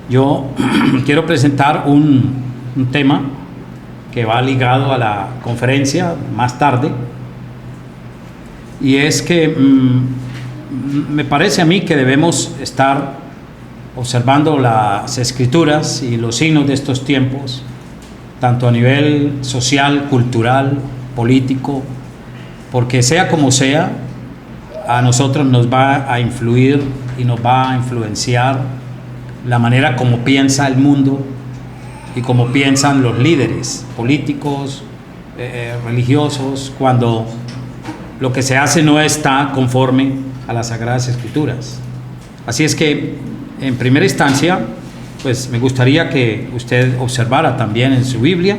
Yo quiero presentar un tema que va ligado a la conferencia más tarde, y es que me parece a mí que debemos estar observando las escrituras y los signos de estos tiempos, tanto a nivel social, cultural, político, porque sea como sea, a nosotros nos va a influir y nos va a influenciar la manera como piensa el mundo y como piensan los líderes políticos, religiosos, cuando lo que se hace no está conforme a las Sagradas Escrituras. Así es que, en primera instancia, pues me gustaría que usted observara también en su Biblia,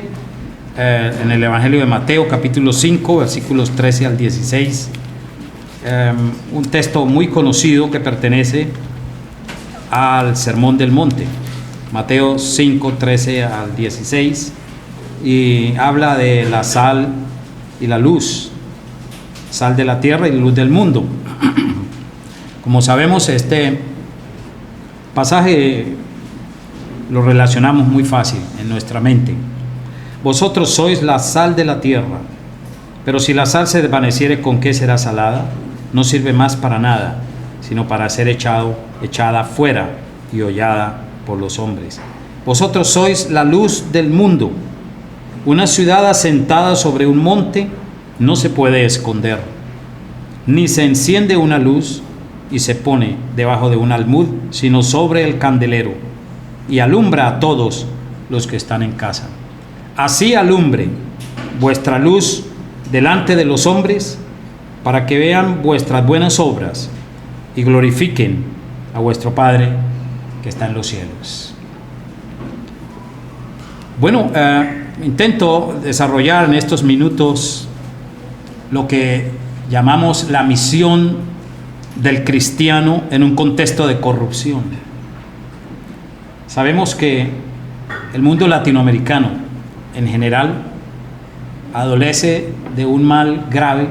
en el Evangelio de Mateo, capítulo 5, versículos 13 al 16, un texto muy conocido que pertenece al Sermón del Monte, Mateo 5, 13 al 16, y habla de la sal y la luz, sal de la tierra y luz del mundo. Como sabemos, este pasaje lo relacionamos muy fácil en nuestra mente. Vosotros sois la sal de la tierra, pero si la sal se desvaneciere, ¿con qué será salada? No sirve más para nada, sino para ser echada fuera y hollada por los hombres. Vosotros sois la luz del mundo. Una ciudad asentada sobre un monte no se puede esconder, ni se enciende una luz y se pone debajo de un almud, sino sobre el candelero, y alumbra a todos los que están en casa. Así alumbre vuestra luz delante de los hombres, para que vean vuestras buenas obras y glorifiquen a vuestro Padre que está en los cielos. Bueno, intento desarrollar en estos minutos lo que llamamos la misión del cristiano en un contexto de corrupción. Sabemos que el mundo latinoamericano en general adolece de un mal grave,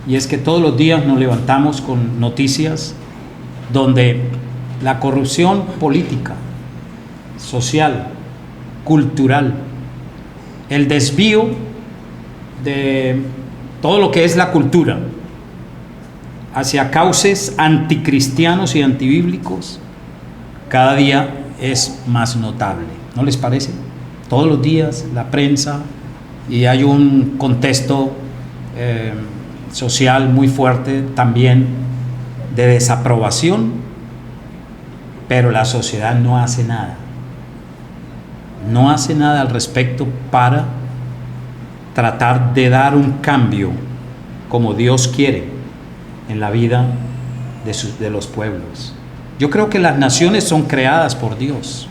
y es que todos los días nos levantamos con noticias donde la corrupción política, social, cultural, el desvío de todo lo que es la cultura hacia cauces anticristianos y antibíblicos, cada día es más notable. ¿No les parece? Todos los días la prensa, y hay un contexto social muy fuerte también de desaprobación, pero la sociedad no hace nada. No hace nada al respecto para tratar de dar un cambio como Dios quiere en la vida de los pueblos. Yo creo que las naciones son creadas por Dios,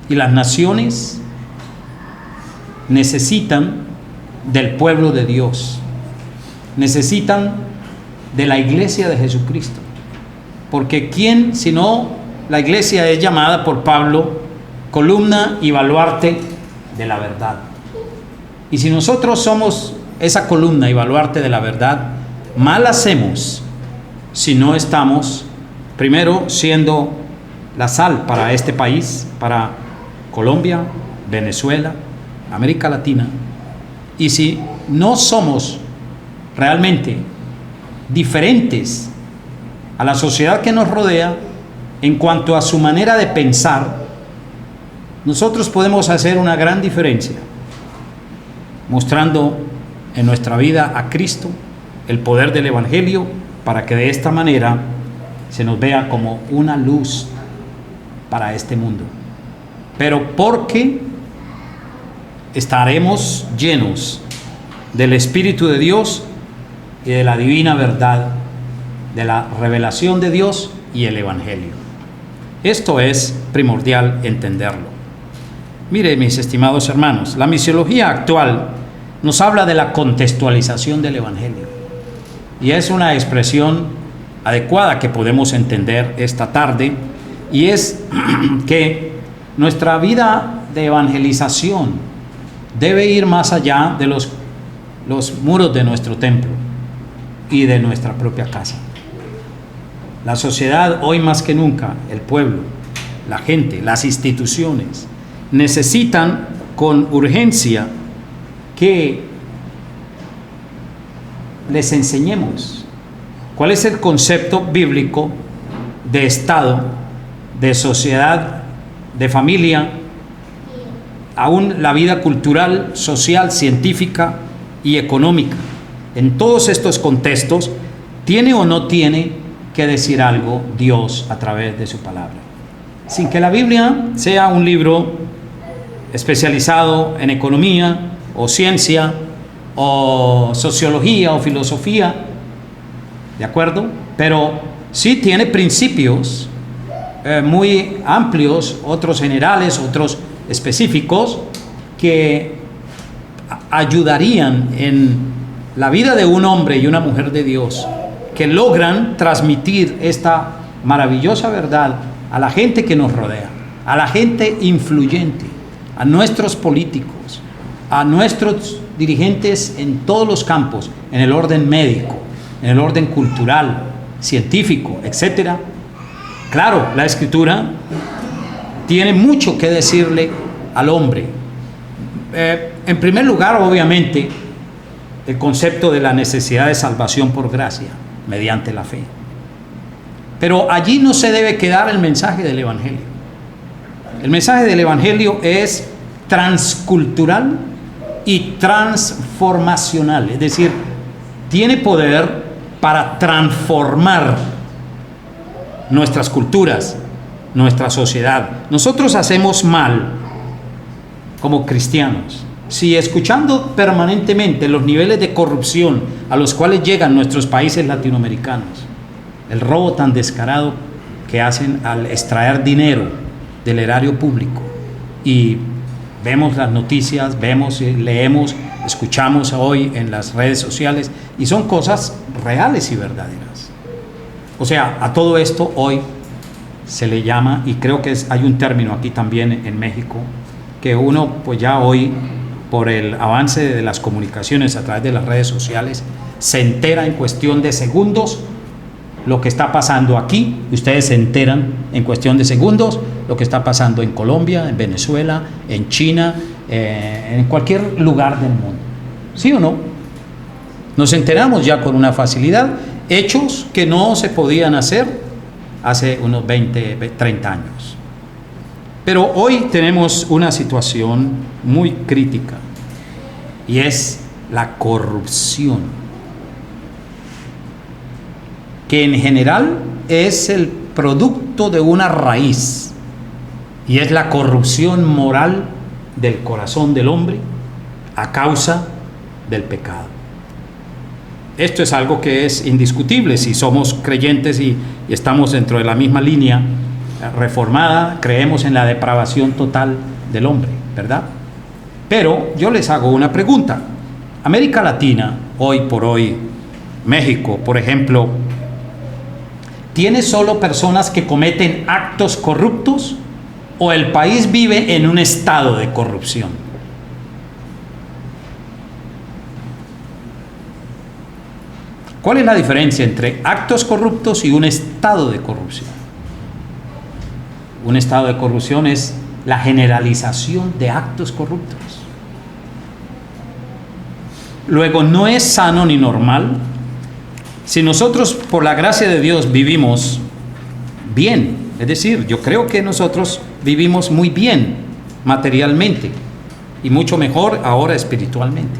y las naciones necesitan del pueblo de Dios, necesitan de la iglesia de Jesucristo, porque ¿quién sino la iglesia es llamada por Pablo columna y baluarte de la verdad? Y si nosotros somos esa columna y baluarte de la verdad, mal hacemos si no estamos primero siendo la sal para este país, para Colombia, Venezuela, América Latina, y si no somos realmente diferentes a la sociedad que nos rodea en cuanto a su manera de pensar, nosotros podemos hacer una gran diferencia mostrando en nuestra vida a Cristo, el poder del Evangelio, para que de esta manera se nos vea como una luz para este mundo. Pero porque estaremos llenos del Espíritu de Dios y de la divina verdad, de la revelación de Dios y el Evangelio. Esto es primordial entenderlo. Mire, mis estimados hermanos, la misiología actual nos habla de la contextualización del Evangelio, y es una expresión adecuada que podemos entender esta tarde, y es que nuestra vida de evangelización debe ir más allá de los muros de nuestro templo y de nuestra propia casa. La sociedad hoy más que nunca, el pueblo, la gente, las instituciones, necesitan con urgencia que les enseñemos cuál es el concepto bíblico de Estado, de sociedad, de familia, aún la vida cultural, social, científica y económica. En todos estos contextos, ¿tiene o no tiene que decir algo Dios a través de su palabra? Sin que la Biblia sea un libro especializado en economía o ciencia o sociología o filosofía, ¿de acuerdo? Pero sí tiene principios muy amplios, otros generales, otros específicos, que ayudarían en la vida de un hombre y una mujer de Dios, que logran transmitir esta maravillosa verdad a la gente que nos rodea, a la gente influyente, a nuestros políticos, a nuestros dirigentes en todos los campos, en el orden médico, en el orden cultural, científico, etcétera. Claro, la Escritura tiene mucho que decirle al hombre. En primer lugar, obviamente, el concepto de la necesidad de salvación por gracia, mediante la fe. Pero allí no se debe quedar el mensaje del Evangelio. El mensaje del Evangelio es transcultural y transformacional, es decir, tiene poder para transformar nuestras culturas, nuestra sociedad. Nosotros hacemos mal como cristianos si escuchando permanentemente los niveles de corrupción a los cuales llegan nuestros países latinoamericanos, el robo tan descarado que hacen al extraer dinero del erario público, y vemos las noticias, vemos, leemos, escuchamos hoy en las redes sociales, y son cosas reales y verdaderas. O sea, a todo esto hoy se le llama, y creo que hay un término aquí también en México, que uno pues ya hoy, por el avance de las comunicaciones a través de las redes sociales, se entera en cuestión de segundos lo que está pasando aquí. Ustedes se enteran en cuestión de segundos lo que está pasando en Colombia, en Venezuela, en China, en cualquier lugar del mundo. ¿Sí o no? Nos enteramos ya con una facilidad, hechos que no se podían hacer hace unos 20, 30 años. Pero hoy tenemos una situación muy crítica, y es la corrupción, que en general es el producto de una raíz, y es la corrupción moral del corazón del hombre a causa del pecado. Esto es algo que es indiscutible si somos creyentes y estamos dentro de la misma línea reformada, creemos en la depravación total del hombre, ¿verdad? Pero yo les hago una pregunta. América Latina, hoy por hoy, México, por ejemplo, ¿tiene solo personas que cometen actos corruptos, o el país vive en un estado de corrupción? ¿Cuál es la diferencia entre actos corruptos y un estado de corrupción? Un estado de corrupción es la generalización de actos corruptos. Luego, no es sano ni normal. Si nosotros, por la gracia de Dios, vivimos bien, es decir, yo creo que nosotros vivimos muy bien materialmente y mucho mejor ahora espiritualmente,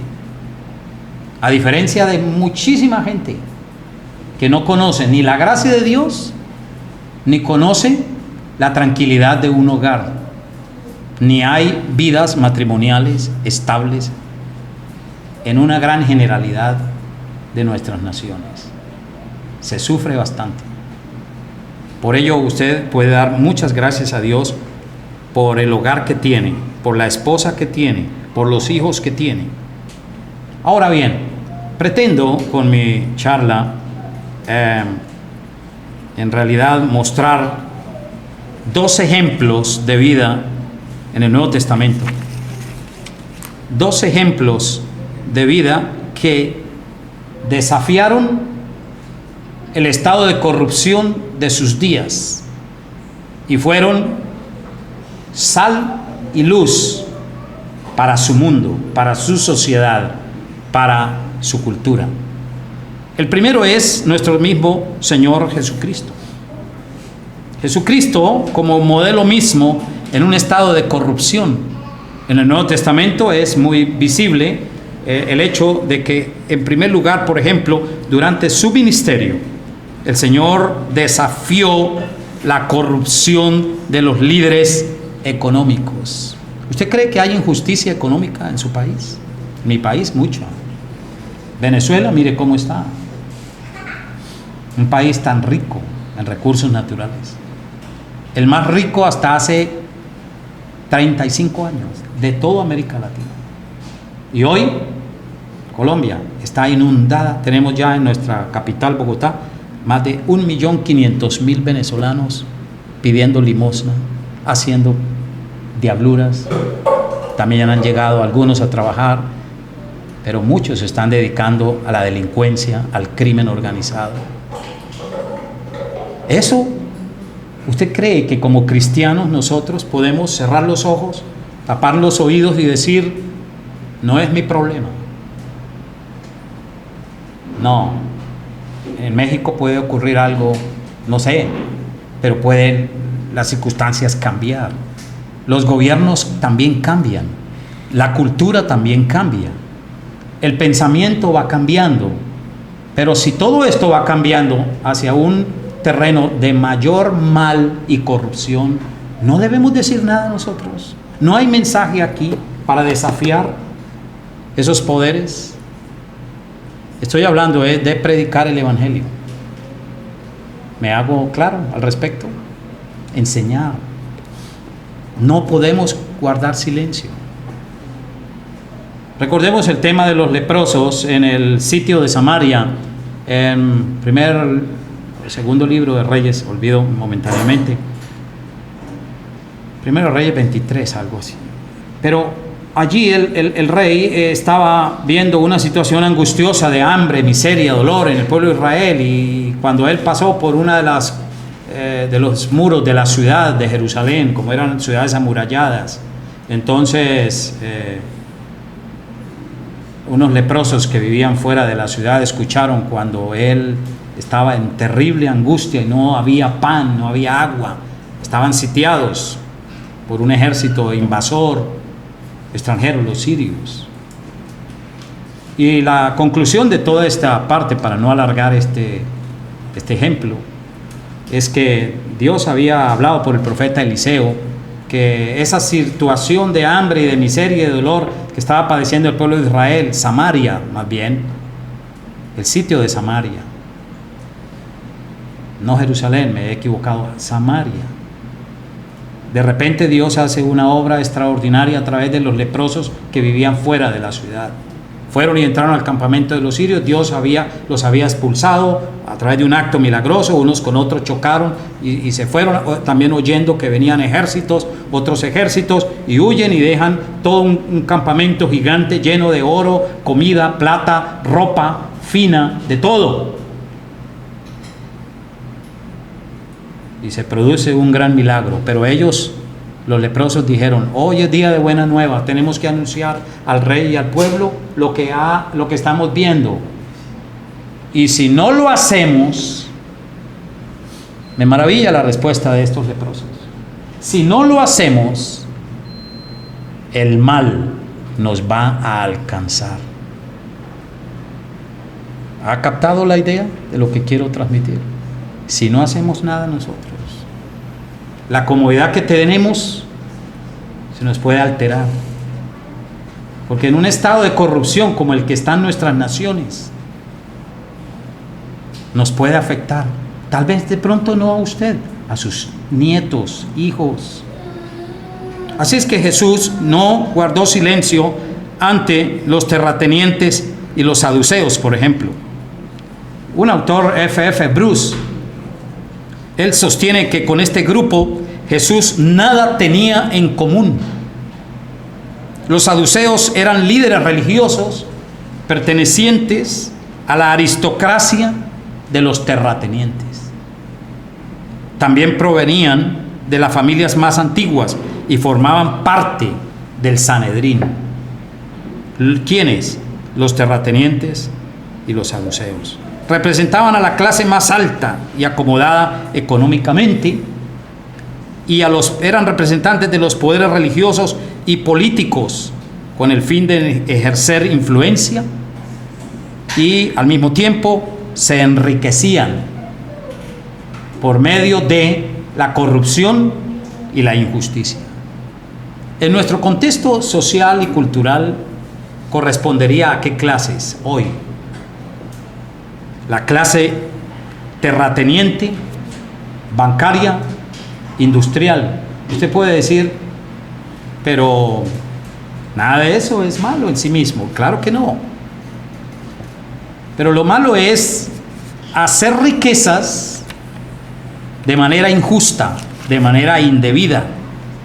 a diferencia de muchísima gente que no conoce ni la gracia de Dios, ni conoce la tranquilidad de un hogar, ni hay vidas matrimoniales estables en una gran generalidad de nuestras naciones. Se sufre bastante. Por ello, usted puede dar muchas gracias a Dios por el hogar que tiene, por la esposa que tiene, por los hijos que tiene. Ahora bien, pretendo con mi charla en realidad mostrar dos ejemplos de vida en el Nuevo Testamento. Dos ejemplos de vida que desafiaron el estado de corrupción de sus días y fueron sal y luz para su mundo, para su sociedad, para su cultura. El primero es nuestro mismo Señor Jesucristo. Jesucristo como modelo mismo en un estado de corrupción. En el Nuevo Testamento es muy visible el hecho de que, en primer lugar, por ejemplo, durante su ministerio, el Señor desafió la corrupción de los líderes económicos. ¿Usted cree que hay injusticia económica en su país? En mi país, mucho. Venezuela, mire cómo está. Un país tan rico en recursos naturales. El más rico hasta hace 35 años de toda América Latina. Y hoy, Colombia está inundada. Tenemos ya en nuestra capital, Bogotá, más de 1.500.000 venezolanos pidiendo limosna, haciendo diabluras. También han llegado algunos a trabajar, pero muchos se están dedicando a la delincuencia, al crimen organizado. Eso, ¿usted cree que como cristianos nosotros podemos cerrar los ojos, tapar los oídos y decir, no es mi problema? No. En México puede ocurrir algo, no sé, pero pueden las circunstancias cambiar. Los gobiernos también cambian. La cultura también cambia. El pensamiento va cambiando. Pero si todo esto va cambiando hacia un terreno de mayor mal y corrupción, no debemos decir nada nosotros. No hay mensaje aquí para desafiar esos poderes. Estoy hablando de predicar el evangelio. ¿Me hago claro al respecto? Enseñar. No podemos guardar silencio. Recordemos el tema de los leprosos en el sitio de Samaria, en segundo libro de Reyes, olvido momentáneamente. Primero Reyes 23, algo así. Pero allí el rey estaba viendo una situación angustiosa de hambre, miseria, dolor en el pueblo de Israel, y cuando él pasó por una de los muros de la ciudad de Jerusalén, como eran ciudades amuralladas, entonces unos leprosos que vivían fuera de la ciudad escucharon cuando él estaba en terrible angustia y no había pan, no había agua, estaban sitiados por un ejército invasor extranjero, los sirios. Y la conclusión de toda esta parte, para no alargar este ejemplo, es que Dios había hablado por el profeta Eliseo que esa situación de hambre y de miseria y de dolor que estaba padeciendo el pueblo de Israel, Samaria más bien, el sitio de Samaria, no Jerusalén, me he equivocado, Samaria. De repente Dios hace una obra extraordinaria a través de los leprosos que vivían fuera de la ciudad. Fueron y entraron al campamento de los sirios. Dios los había expulsado a través de un acto milagroso. Unos con otros chocaron y se fueron, también oyendo que venían ejércitos, otros ejércitos, y huyen y dejan todo un campamento gigante lleno de oro, comida, plata, ropa fina, de todo. Y se produce un gran milagro, pero ellos, los leprosos, dijeron: hoy es día de buena nueva, tenemos que anunciar al rey y al pueblo lo que estamos viendo, y si no lo hacemos, me maravilla la respuesta de estos leprosos, si no lo hacemos, el mal nos va a alcanzar. ¿Ha captado la idea de lo que quiero transmitir? Si no hacemos nada nosotros, la comodidad que tenemos se nos puede alterar, porque en un estado de corrupción como el que están nuestras naciones, nos puede afectar, tal vez de pronto no a usted, a sus nietos, hijos. Así es que Jesús no guardó silencio ante los terratenientes y los saduceos, por ejemplo. Un autor, F.F. Bruce, él sostiene que con este grupo Jesús nada tenía en común. Los saduceos eran líderes religiosos pertenecientes a la aristocracia de los terratenientes. También provenían de las familias más antiguas, y formaban parte del Sanedrín. ¿Quiénes? Los terratenientes y los saduceos. Representaban a la clase más alta y acomodada económicamente, y eran representantes de los poderes religiosos y políticos con el fin de ejercer influencia, y al mismo tiempo se enriquecían por medio de la corrupción y la injusticia. En nuestro contexto social y cultural, ¿correspondería a qué clases hoy? La clase terrateniente, bancaria, industrial. Usted puede decir, pero nada de eso es malo en sí mismo. Claro que no. Pero lo malo es hacer riquezas de manera injusta, de manera indebida.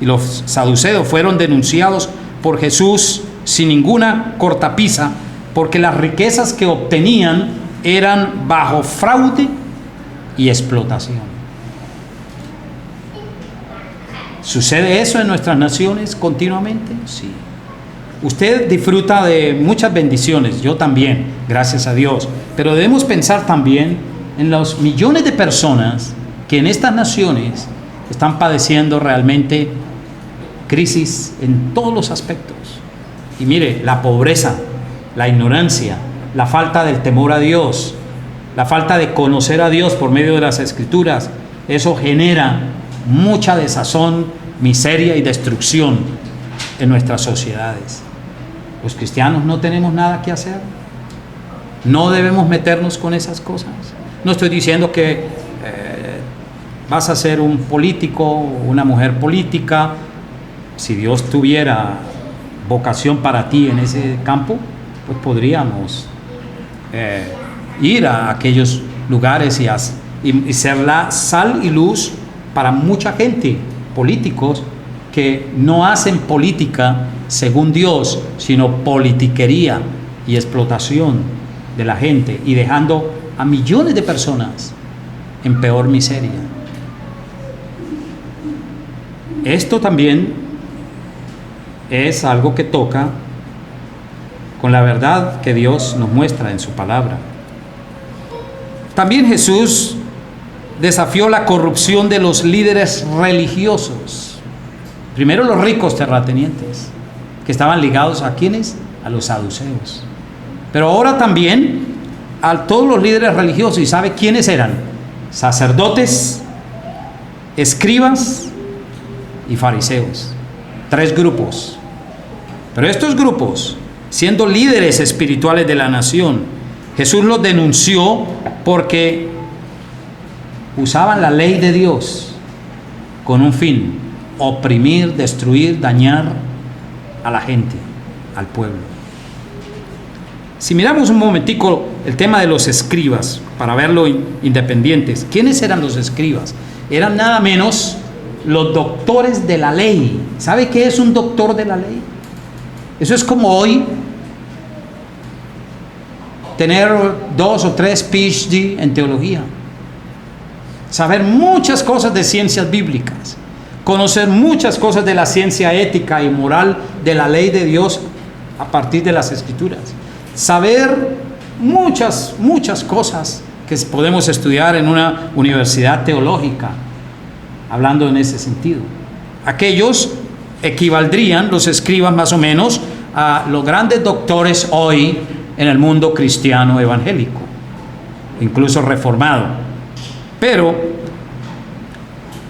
Y los saduceos fueron denunciados por Jesús sin ninguna cortapisa, porque las riquezas que obtenían eran bajo fraude y explotación. ¿Sucede eso en nuestras naciones continuamente? Sí. Usted disfruta de muchas bendiciones, yo también, gracias a Dios, pero debemos pensar también en los millones de personas que en estas naciones están padeciendo realmente crisis en todos los aspectos. Y mire, la pobreza, la ignorancia, la falta del temor a Dios, la falta de conocer a Dios por medio de las Escrituras, eso genera mucha desazón, miseria y destrucción en nuestras sociedades. Los cristianos no tenemos nada que hacer. No debemos meternos con esas cosas. No estoy diciendo que vas a ser un político o una mujer política. Si Dios tuviera vocación para ti en ese campo, pues podríamos ir a aquellos lugares y ser la sal y luz para mucha gente, políticos que no hacen política según Dios, sino politiquería y explotación de la gente, y dejando a millones de personas en peor miseria. Esto también es algo que toca con la verdad que Dios nos muestra en su palabra. También Jesús desafió la corrupción de los líderes religiosos. Primero los ricos terratenientes, que estaban ligados a ¿quiénes? A los saduceos. Pero ahora también a todos los líderes religiosos. ¿Y sabe quiénes eran? Sacerdotes, escribas y fariseos. 3 grupos. Pero estos grupos, siendo líderes espirituales de la nación, Jesús los denunció porque usaban la ley de Dios con un fin: oprimir, destruir, dañar a la gente, al pueblo. Si miramos un momentico el tema de los escribas, para verlo independientes, ¿quiénes eran los escribas? Eran nada menos los doctores de la ley. ¿Sabe qué es un doctor de la ley? Eso es como hoy tener 2 o 3 PhD en teología, saber muchas cosas de ciencias bíblicas, conocer muchas cosas de la ciencia ética y moral de la ley de Dios a partir de las Escrituras, saber muchas cosas que podemos estudiar en una universidad teológica, hablando en ese sentido. Aquellos equivaldrían, los escribas, más o menos a los grandes doctores hoy en el mundo cristiano evangélico, incluso reformado. Pero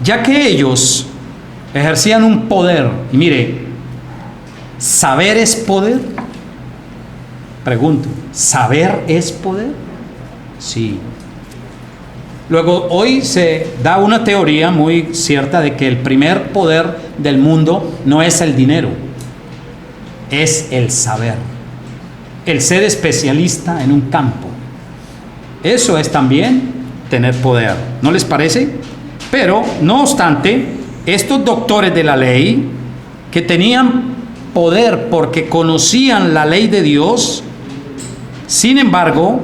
ya que ellos ejercían un poder, y mire, ¿saber es poder? Pregunto, ¿saber es poder? Sí. Luego, hoy se da una teoría muy cierta de que el primer poder del mundo no es el dinero, es el saber, el ser especialista en un campo. Eso es también tener poder, ¿no les parece? Pero, no obstante, estos doctores de la ley, que tenían poder porque conocían la ley de Dios, sin embargo,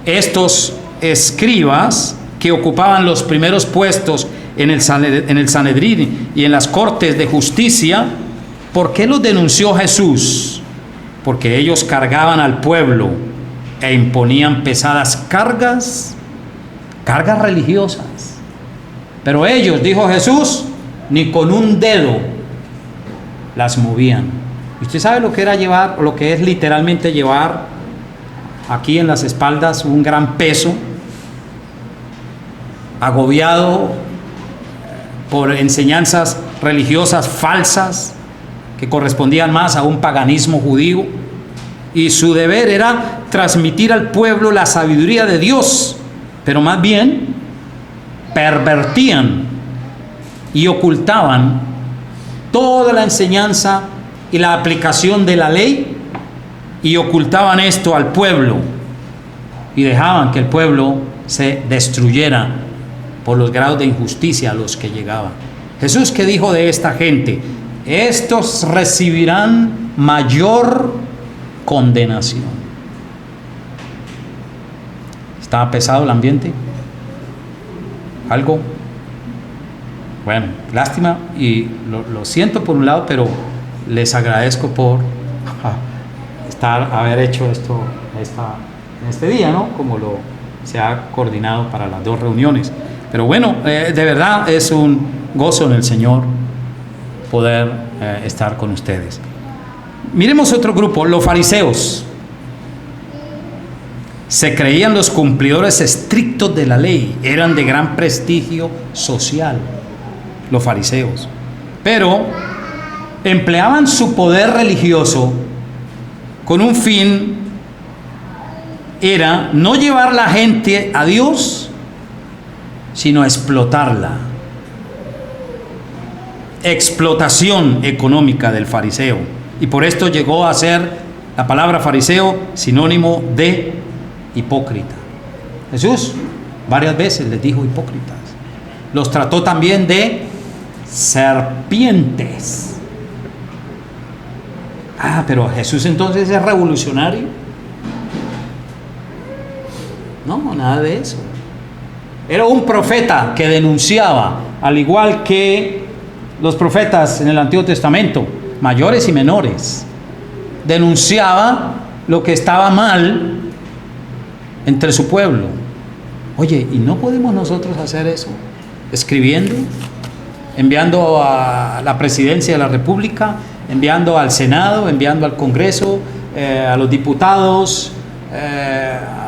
estos escribas que ocupaban los primeros puestos en el Sanedrín y en las cortes de justicia. ¿Por qué los denunció Jesús? Porque ellos cargaban al pueblo e imponían pesadas cargas religiosas. Pero ellos, dijo Jesús, ni con un dedo las movían. ¿Y usted sabe lo que era llevar, o lo que es literalmente llevar aquí en las espaldas un gran peso, agobiado por enseñanzas religiosas falsas que correspondían más a un paganismo judío? Y su deber era transmitir al pueblo la sabiduría de Dios, pero más bien pervertían y ocultaban toda la enseñanza y la aplicación de la ley, y ocultaban esto al pueblo y dejaban que el pueblo se destruyera por los grados de injusticia a los que llegaban. Jesús, ¿qué dijo de esta gente? Estos recibirán mayor condenación. ¿Estaba pesado el ambiente? ¿Algo? Bueno, lástima, y lo siento por un lado, pero les agradezco por haber hecho esto en este día, ¿no? Como se ha coordinado para las dos reuniones. Pero bueno, de verdad es un gozo en el Señor poder estar con ustedes. Miremos otro grupo, los fariseos. Se creían los cumplidores estrictos de la ley, eran de gran prestigio social, los fariseos, pero empleaban su poder religioso con un fin, era no llevar la gente a Dios, sino explotarla. Explotación económica del fariseo. Y por esto llegó a ser la palabra fariseo sinónimo de hipócrita. Jesús varias veces les dijo hipócritas. Los trató también de serpientes. Pero Jesús entonces es revolucionario. No, nada de eso. Era un profeta que denunciaba, al igual que los profetas en el Antiguo Testamento, mayores y menores, denunciaba lo que estaba mal entre su pueblo. Oye, ¿y no podemos nosotros hacer eso? Escribiendo, enviando a la presidencia de la República, enviando al Senado, enviando al Congreso, a los diputados,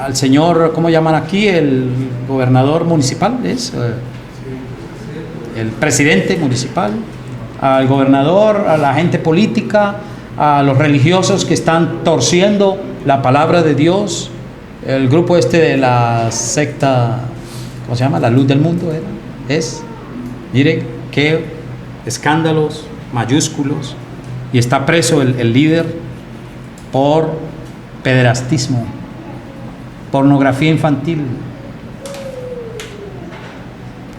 al señor, ¿cómo llaman aquí? El gobernador municipal, ¿es? El presidente municipal, al gobernador, a la gente política, a los religiosos que están torciendo la palabra de Dios, el grupo de la secta, ¿cómo se llama? La Luz del Mundo, mire qué escándalos mayúsculos, y está preso el líder por pederastismo, pornografía infantil.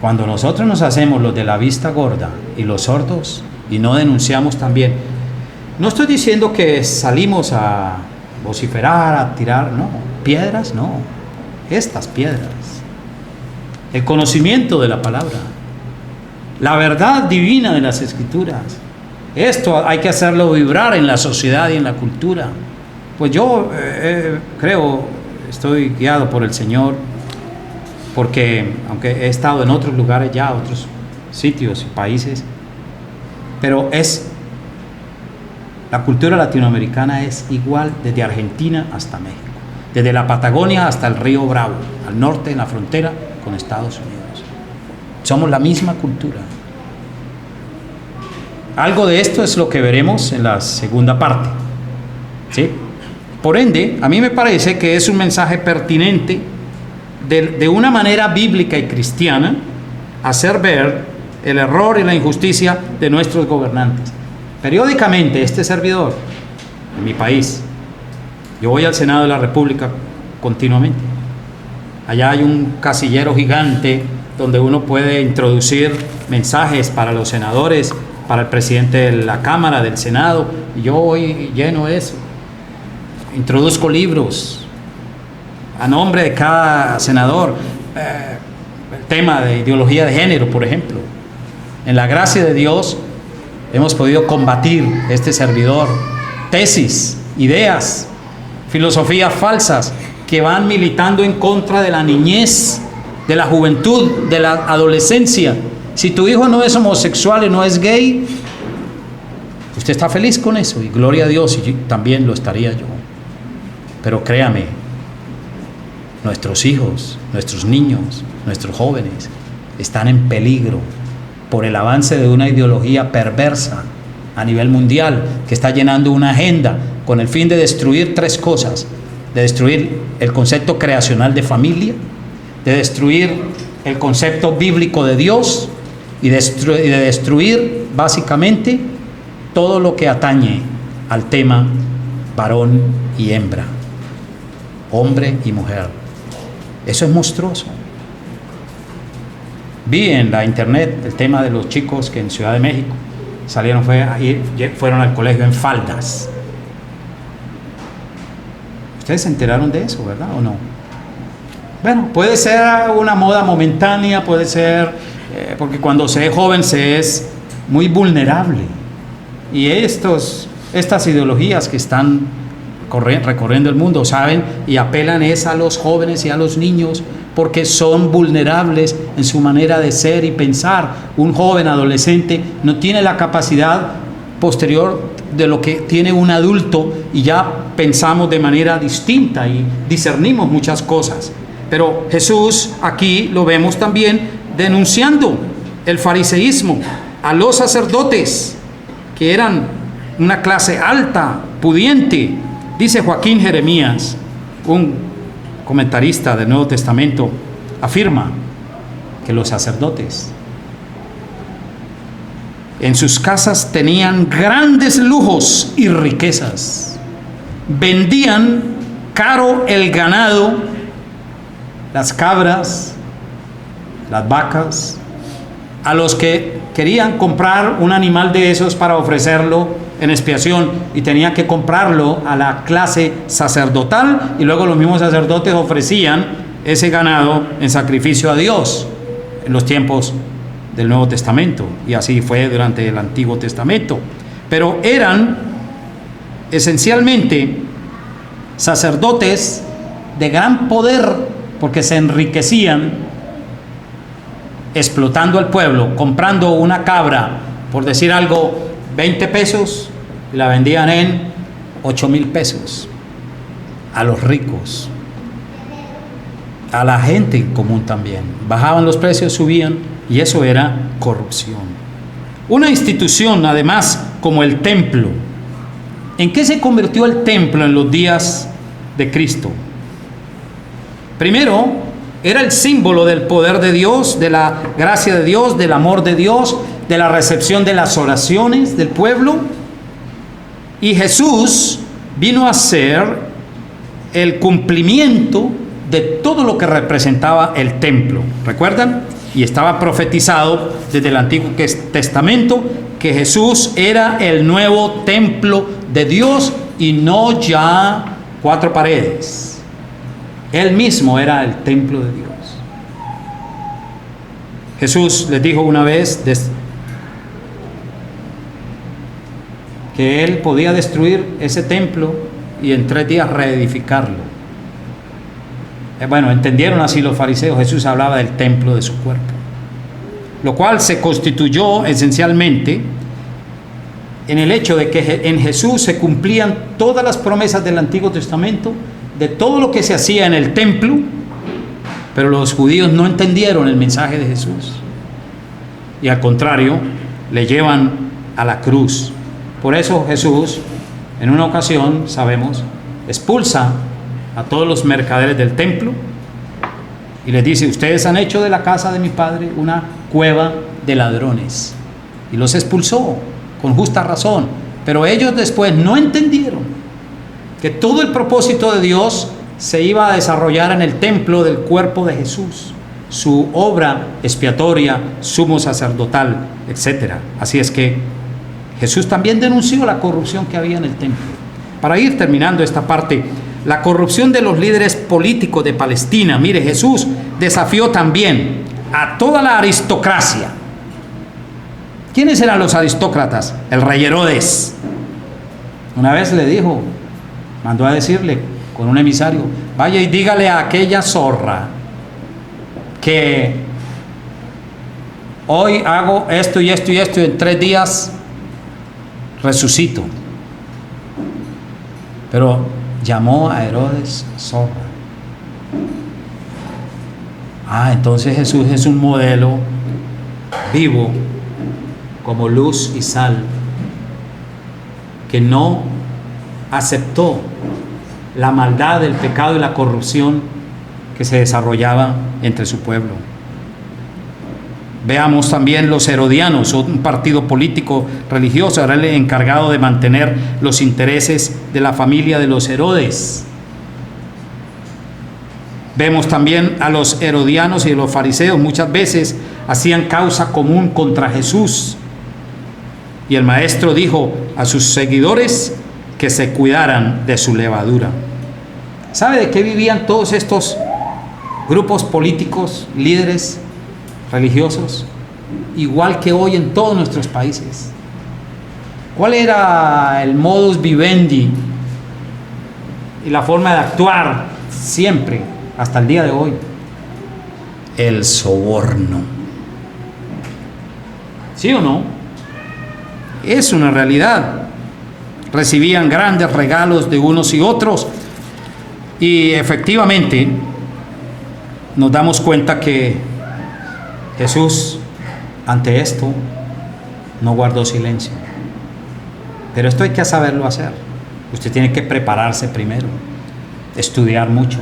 Cuando nosotros nos hacemos los de la vista gorda y los sordos y no denunciamos también, no estoy diciendo que salimos a vociferar, a tirar, no, piedras, no, estas piedras, el conocimiento de la palabra, la verdad divina de las Escrituras, esto hay que hacerlo vibrar en la sociedad y en la cultura. Pues yo creo, estoy guiado por el Señor, porque aunque he estado en otros lugares ya, otros sitios y países, pero la cultura latinoamericana es igual desde Argentina hasta México, desde la Patagonia hasta el río Bravo, al norte en la frontera con Estados Unidos. Somos la misma cultura. Algo de esto es lo que veremos en la segunda parte, ¿sí? Por ende, a mí me parece que es un mensaje pertinente de una manera bíblica y cristiana hacer ver el error y la injusticia de nuestros gobernantes. Periódicamente, este servidor, en mi país, yo voy al Senado de la República continuamente. Allá hay un casillero gigante donde uno puede introducir mensajes para los senadores, para el presidente de la Cámara, del Senado, y yo voy lleno de eso. Introduzco libros a nombre de cada senador. tema de ideología de género, por ejemplo. En la gracia de Dios hemos podido combatir, este servidor, tesis, ideas, filosofías falsas que van militando en contra de la niñez, de la juventud, de la adolescencia. Si tu hijo no es homosexual y no es gay, usted está feliz con eso, y gloria a Dios, y yo también lo estaría yo. Pero créame, nuestros hijos, nuestros niños, nuestros jóvenes están en peligro por el avance de una ideología perversa a nivel mundial que está llenando una agenda con el fin de destruir tres cosas: de destruir el concepto creacional de familia, de destruir el concepto bíblico de Dios y de destruir básicamente todo lo que atañe al tema varón y hembra, hombre y mujer. Eso es monstruoso. Vi en la internet el tema de los chicos que en Ciudad de México fueron al colegio en faldas. Ustedes se enteraron de eso, ¿verdad? ¿O no? Bueno, puede ser una moda momentánea, puede ser porque cuando se es joven se es muy vulnerable. Y estas ideologías que están recorriendo el mundo saben y apelan es a los jóvenes y a los niños, porque son vulnerables en su manera de ser y pensar. Un joven adolescente no tiene la capacidad posterior de lo que tiene un adulto, y ya pensamos de manera distinta y discernimos muchas cosas. Pero Jesús aquí lo vemos también denunciando el fariseísmo a los sacerdotes, que eran una clase alta, pudiente. Dice Joaquín Jeremías, un comentarista del Nuevo Testamento, afirma que los sacerdotes en sus casas tenían grandes lujos y riquezas, vendían caro el ganado, las cabras, las vacas, a los que querían comprar un animal de esos para ofrecerlo en expiación, y tenían que comprarlo a la clase sacerdotal, y luego los mismos sacerdotes ofrecían ese ganado en sacrificio a Dios en los tiempos del Nuevo Testamento, y así fue durante el Antiguo Testamento. Pero eran esencialmente sacerdotes de gran poder, porque se enriquecían explotando al pueblo, comprando una cabra, por decir algo, 20 pesos, y la vendían en 8,000 pesos a los ricos, a la gente común también. Bajaban los precios, subían, y eso era corrupción. Una institución, además, como el templo. ¿En qué se convirtió el templo en los días de Cristo? Primero, era el símbolo del poder de Dios, de la gracia de Dios, del amor de Dios, de la recepción de las oraciones del pueblo. Y Jesús vino a ser el cumplimiento de todo lo que representaba el templo. ¿Recuerdan? Y estaba profetizado desde el Antiguo Testamento que Jesús era el nuevo templo de Dios, y no ya 4 paredes. Él mismo era el templo de Dios. Jesús les dijo una vez que Él podía destruir ese templo y en 3 días reedificarlo. Bueno, entendieron así los fariseos. Jesús hablaba del templo de su cuerpo, lo cual se constituyó esencialmente en el hecho de que en Jesús se cumplían todas las promesas del Antiguo Testamento, de todo lo que se hacía en el templo. Pero los judíos no entendieron el mensaje de Jesús, y al contrario, le llevan a la cruz. Por eso Jesús, en una ocasión, sabemos, expulsa a todos los mercaderes del templo y les dice: ustedes han hecho de la casa de mi padre una cueva de ladrones. Y los expulsó con justa razón. Pero ellos después no entendieron que todo el propósito de Dios se iba a desarrollar en el templo del cuerpo de Jesús, su obra expiatoria, sumo sacerdotal, etc. Así es que Jesús también denunció la corrupción que había en el templo. Para ir terminando esta parte, la corrupción de los líderes políticos de Palestina. Mire, Jesús desafió también a toda la aristocracia. ¿Quiénes eran los aristócratas? El rey Herodes. Una vez le dijo, mandó a decirle con un emisario, vaya y dígale a aquella zorra que hoy hago esto y esto y esto y en 3 días resucito. Pero llamó a Herodes zorra. Entonces Jesús es un modelo vivo como luz y sal, que no aceptó la maldad, el pecado y la corrupción que se desarrollaba entre su pueblo. Veamos también los herodianos, un partido político religioso, era el encargado de mantener los intereses de la familia de los Herodes. Vemos también a los herodianos y a los fariseos, muchas veces hacían causa común contra Jesús. Y el maestro dijo a sus seguidores que se cuidaran de su levadura. ¿Sabe de qué vivían todos estos grupos políticos, líderes religiosos? Igual que hoy en todos nuestros países. ¿Cuál era el modus vivendi y la forma de actuar siempre, hasta el día de hoy? El soborno. ¿Sí o no? Es una realidad. Recibían grandes regalos de unos y otros, y efectivamente nos damos cuenta que Jesús ante esto no guardó silencio. Pero esto hay que saberlo hacer. Usted tiene que prepararse primero, estudiar mucho.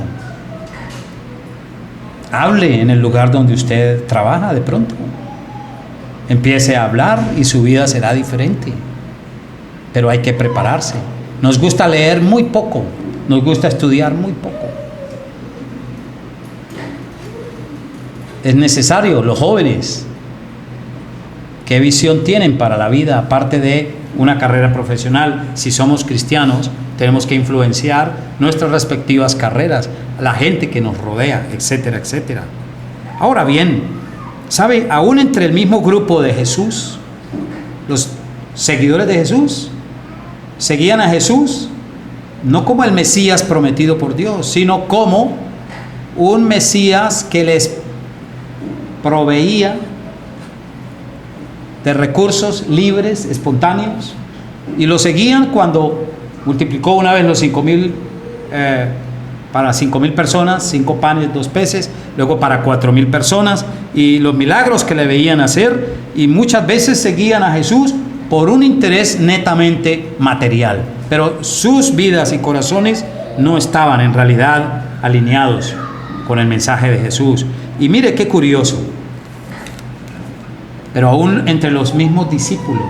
Hable en el lugar donde usted trabaja de pronto. Empiece a hablar y su vida será diferente. Pero hay que prepararse. Nos gusta leer muy poco, nos gusta estudiar muy poco. Es necesario, los jóvenes, ¿qué visión tienen para la vida aparte de una carrera profesional? Si somos cristianos, tenemos que influenciar nuestras respectivas carreras, la gente que nos rodea, etcétera, etcétera. Ahora bien, ¿sabe? Aún entre el mismo grupo de Jesús, los seguidores de Jesús seguían a Jesús no como el Mesías prometido por Dios, sino como un Mesías que les proveía de recursos libres, espontáneos, y lo seguían cuando multiplicó una vez los 5,000 para 5,000 personas, 5 panes, 2 peces, luego para 4,000 personas, y los milagros que le veían hacer, y muchas veces seguían a Jesús por un interés netamente material, pero sus vidas y corazones no estaban en realidad alineados con el mensaje de Jesús. Y mire qué curioso, pero aún entre los mismos discípulos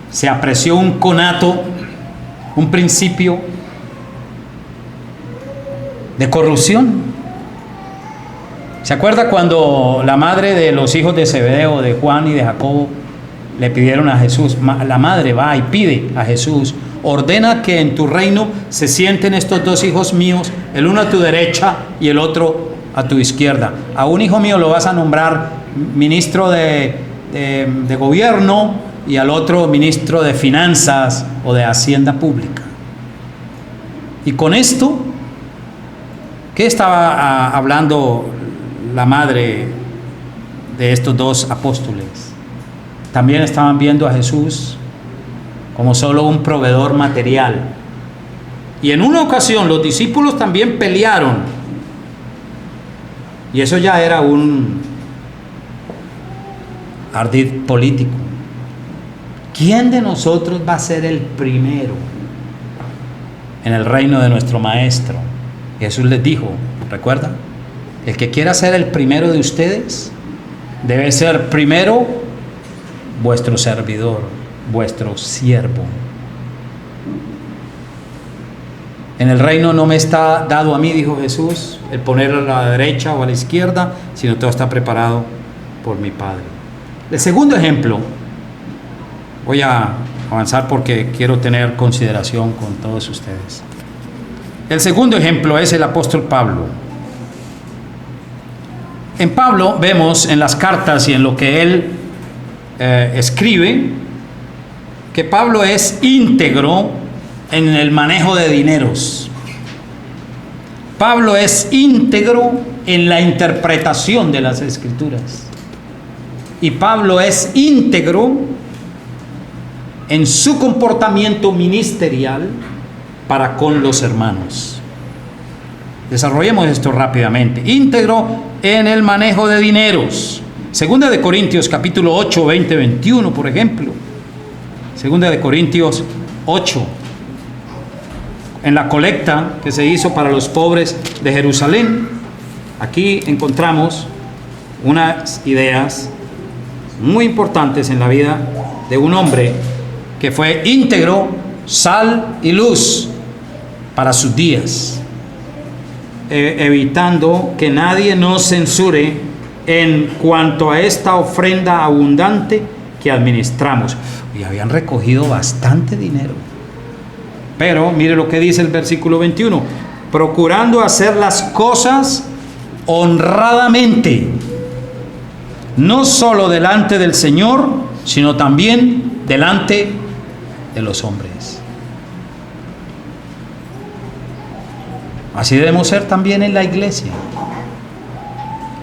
se apreció un conato, un principio de corrupción. ¿Se acuerda cuando la madre de los hijos de Zebedeo, de Juan y de Jacobo, le pidieron a Jesús? La madre va y pide a Jesús: ordena que en tu reino se sienten estos 2 hijos míos, el uno a tu derecha y el otro a tu izquierda. A un hijo mío lo vas a nombrar ministro de gobierno, y al otro ministro de finanzas o de hacienda pública. Y con esto, ¿qué estaba hablando la madre de estos 2 apóstoles? También estaban viendo a Jesús como solo un proveedor material. Y en una ocasión los discípulos también pelearon, y eso ya era un ardid político. ¿Quién de nosotros va a ser el primero en el reino de nuestro maestro? Jesús les dijo, ¿recuerda? El que quiera ser el primero de ustedes debe ser primero vuestro servidor, vuestro siervo. En el reino no me está dado a mí, dijo Jesús, el ponerlo a la derecha o a la izquierda, sino todo está preparado por mi Padre. El segundo ejemplo, voy a avanzar porque quiero tener consideración con todos ustedes. El segundo ejemplo es el apóstol Pablo. En Pablo vemos en las cartas y en lo que él escribe, que Pablo es íntegro en el manejo de dineros. Pablo es íntegro en la interpretación de las Escrituras. Y Pablo es íntegro en su comportamiento ministerial para con los hermanos. Desarrollemos esto rápidamente. Íntegro en el manejo de dineros. Segunda de Corintios capítulo 8, 20, 21, por ejemplo. Segunda de Corintios 8. En la colecta que se hizo para los pobres de Jerusalén, aquí encontramos unas ideas muy importantes en la vida de un hombre que fue íntegro, sal y luz para sus días, evitando que nadie nos censure en cuanto a esta ofrenda abundante que administramos. Y habían recogido bastante dinero. Pero mire lo que dice el versículo 21. Procurando hacer las cosas honradamente, no solo delante del Señor, sino también delante de los hombres. Así debemos ser también en la iglesia.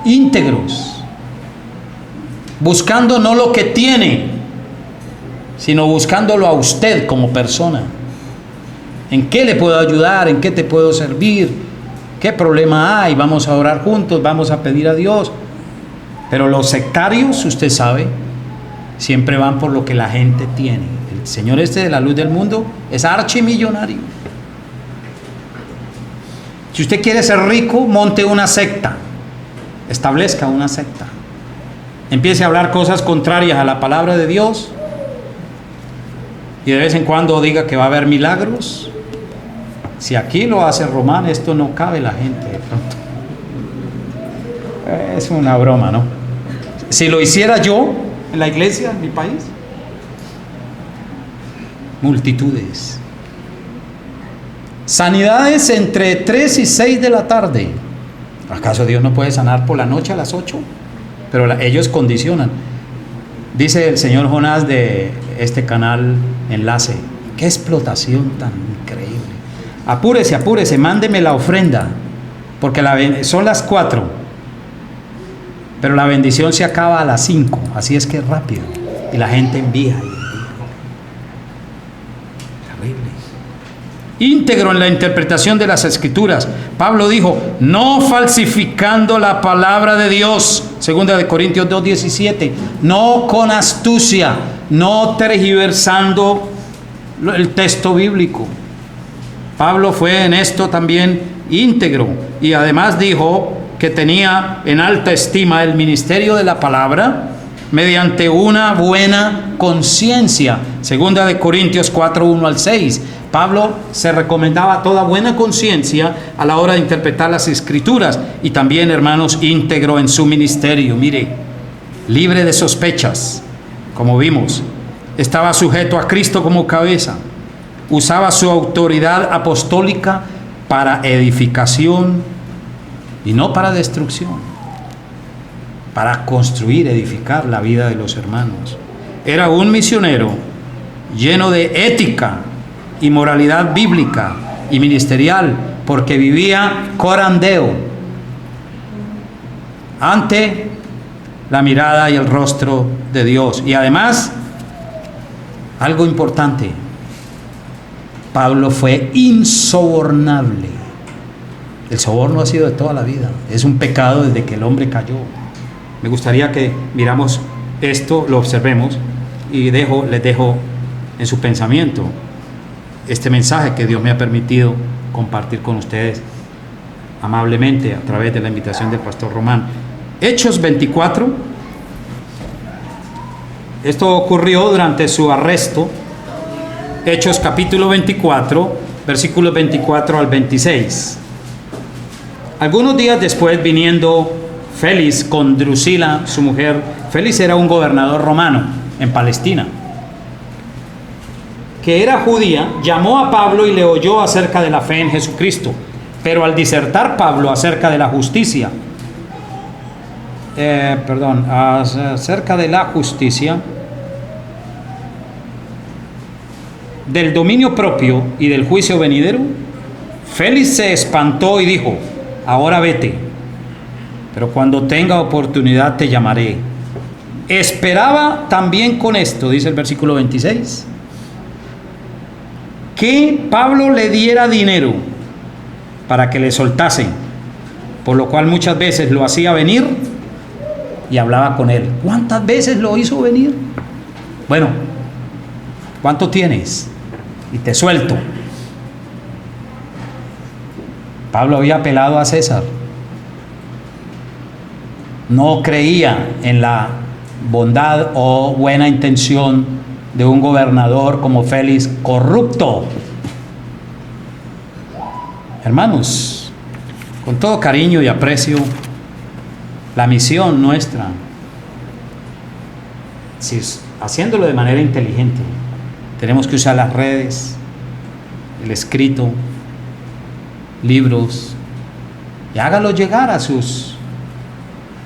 Íntegros, buscando no lo que tiene, sino buscándolo a usted como persona. ¿En qué le puedo ayudar? ¿En qué te puedo servir? ¿Qué problema hay? Vamos a orar juntos, vamos a pedir a Dios. Pero los sectarios, usted sabe, siempre van por lo que la gente tiene. El señor este de la luz del mundo es archimillonario. Si usted quiere ser rico, monte una secta. Establezca una secta. Empiece a hablar cosas contrarias a la palabra de Dios. Y de vez en cuando diga que va a haber milagros. Si aquí lo hace Román, esto no cabe la gente de pronto. Es una broma, ¿no? Si lo hiciera yo en la iglesia, en mi país, multitudes. Sanidades entre 3 y 6 de la tarde. ¿Acaso Dios no puede sanar por la noche a las 8? Pero ellos condicionan. Dice el señor Jonás de este canal Enlace, qué explotación tan increíble. Apúrese, apúrese, mándeme la ofrenda, porque son las 4, pero la bendición se acaba a las 5, así es que es rápido, y la gente envía. Terrible. Íntegro en la interpretación de las Escrituras. Pablo dijo, no falsificando la palabra de Dios, segunda de Corintios 2:17, no con astucia, no tergiversando el texto bíblico. Pablo fue en esto también íntegro, y además dijo que tenía en alta estima el ministerio de la palabra mediante una buena conciencia. Segunda de Corintios 4:1 al 6. Pablo se recomendaba toda buena conciencia a la hora de interpretar las Escrituras, y también, hermanos, íntegro en su ministerio. Mire, libre de sospechas, como vimos, estaba sujeto a Cristo como cabeza, usaba su autoridad apostólica para edificación y no para destrucción, para construir, edificar la vida de los hermanos. Era un misionero lleno de ética y moralidad bíblica y ministerial, porque vivía corandeo, ante la mirada y el rostro de Dios. Y además, algo importante, Pablo fue insobornable. El soborno ha sido de toda la vida, es un pecado desde que el hombre cayó. Me gustaría que miramos esto, lo observemos, y les dejo en su pensamiento este mensaje que Dios me ha permitido compartir con ustedes amablemente a través de la invitación del pastor Román. Hechos 24. Esto ocurrió durante su arresto. Hechos capítulo 24, versículos 24 al 26. Algunos días después, viniendo Félix con Drusila, su mujer. Félix era un gobernador romano en Palestina, que era judía, llamó a Pablo y le oyó acerca de la fe en Jesucristo. Pero al disertar Pablo acerca de la justicia acerca de la justicia, del dominio propio y del juicio venidero, Félix se espantó y dijo: ahora vete, pero cuando tenga oportunidad te llamaré. Esperaba también con esto, dice el versículo 26, que Pablo le diera dinero para que le soltase, por lo cual muchas veces lo hacía venir y hablaba con él. ¿Cuántas veces lo hizo venir? Bueno, ¿cuánto tienes? Y te suelto. Pablo había apelado a César. No creía en la bondad o buena intención de un gobernador como Félix, corrupto. Hermanos, con todo cariño y aprecio, la misión nuestra, si haciéndolo de manera inteligente, tenemos que usar las redes, el escrito, libros, y hágalo llegar a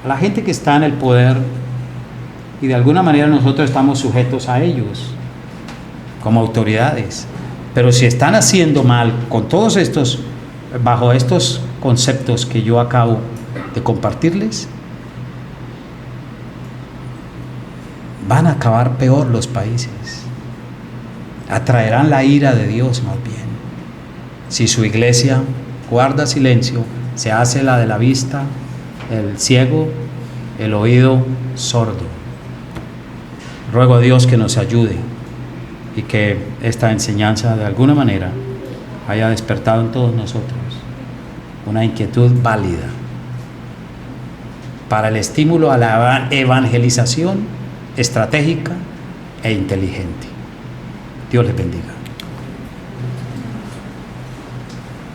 la gente que está en el poder, y de alguna manera nosotros estamos sujetos a ellos como autoridades. Pero si están haciendo mal con todos estos, bajo estos conceptos que yo acabo de compartirles, van a acabar peor los países, atraerán la ira de Dios más bien. Si su iglesia guarda silencio, se hace la de la vista, el ciego, el oído sordo. Ruego a Dios que nos ayude y que esta enseñanza de alguna manera haya despertado en todos nosotros una inquietud válida para el estímulo a la evangelización estratégica e inteligente. Dios les bendiga.